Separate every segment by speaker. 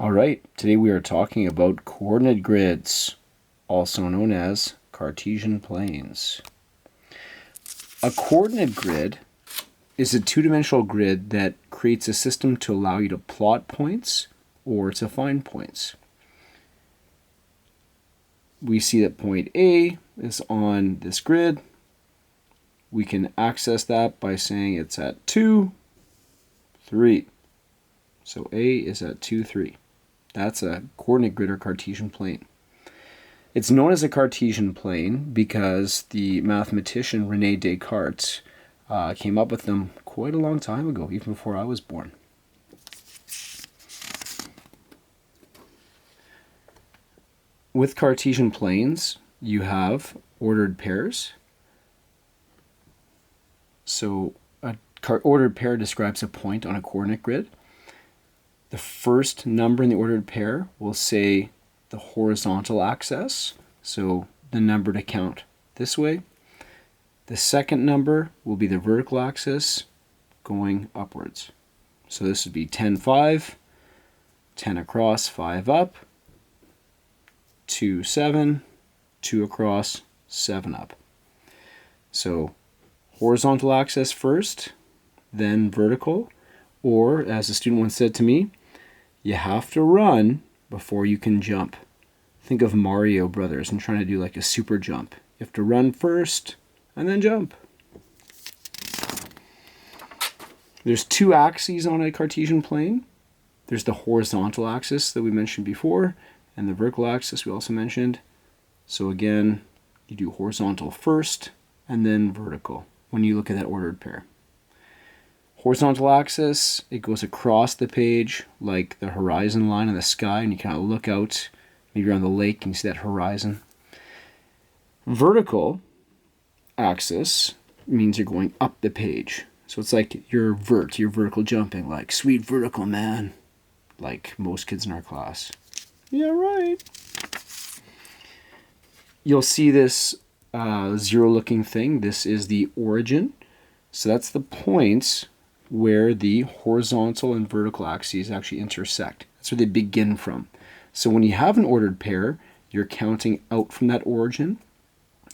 Speaker 1: All right, today we are talking about coordinate grids, also known as Cartesian planes. A coordinate grid is a two-dimensional grid that creates a system to allow you to plot points or to find points. We see that point A is on this grid. We can access that by saying it's at 2, 3. So A is at 2, 3. That's a coordinate grid or Cartesian plane. It's known as a Cartesian plane because the mathematician René Descartes came up with them quite a long time ago, even before I was born. With Cartesian planes, you have ordered pairs. So an ordered pair describes a point on a coordinate grid. The first number in the ordered pair will say the horizontal axis, so the number to count this way. The second number will be the vertical axis going upwards. So this would be 10, 5, 10 across, 5 up, 2, 7, 2 across, 7 up. So horizontal axis first, then vertical, or as a student once said to me, you have to run before you can jump. Think of Mario Brothers and trying to do like a super jump. You have to run first and then jump. There's two axes on a Cartesian plane. There's the horizontal axis that we mentioned before and the vertical axis we also mentioned. So again, you do horizontal first and then vertical when you look at that ordered pair. Horizontal axis, it goes across the page like the horizon line in the sky, and you kind of look out, maybe you're on the lake and you see that horizon. Vertical axis means you're going up the page. So it's like you're vertical jumping, like sweet vertical man, like most kids in our class. Yeah, right. You'll see this zero looking thing. This is the origin. So that's the points where the horizontal and vertical axes actually intersect. That's where they begin from. So when you have an ordered pair, you're counting out from that origin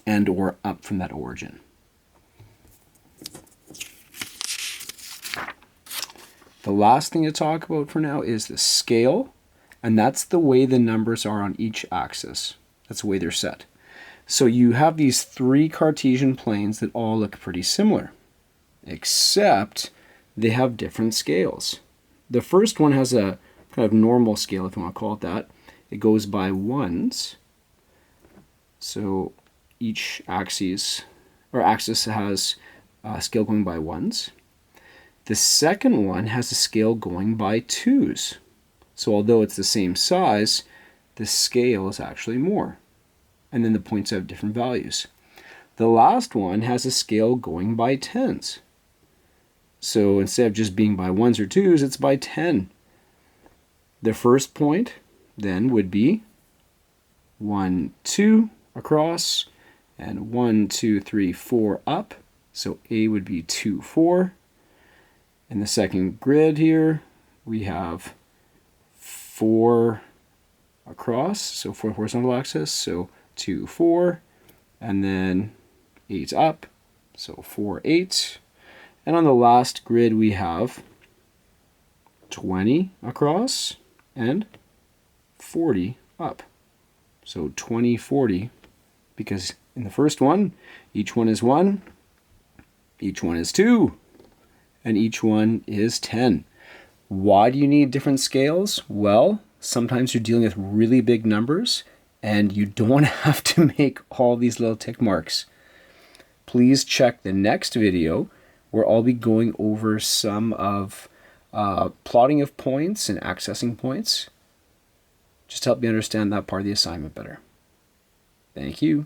Speaker 1: and or up from that origin. The last thing to talk about for now is the scale, and that's the way the numbers are on each axis. That's the way they're set. So you have these three Cartesian planes that all look pretty similar, except they have different scales. The first one has a kind of normal scale, if you want to call it that. It goes by ones. So each axis has a scale going by ones. The second one has a scale going by twos. So although it's the same size, the scale is actually more. And then the points have different values. The last one has a scale going by tens. So instead of just being by ones or twos, it's by 10. The first point then would be 1, 2 across, and 1, 2, 3, 4 up. So A would be 2, 4. In the second grid here, we have 4 across, so 4 horizontal axis, so 2, 4, and then 8 up, so 4, 8. And on the last grid, we have 20 across and 40 up. So 20, 40, because in the first one, each one is 1, each one is 2, and each one is 10. Why do you need different scales? Well, sometimes you're dealing with really big numbers, and you don't want to have to make all these little tick marks. Please check the next video where I'll be going over some of plotting of points and accessing points. Just to help you understand that part of the assignment better. Thank you.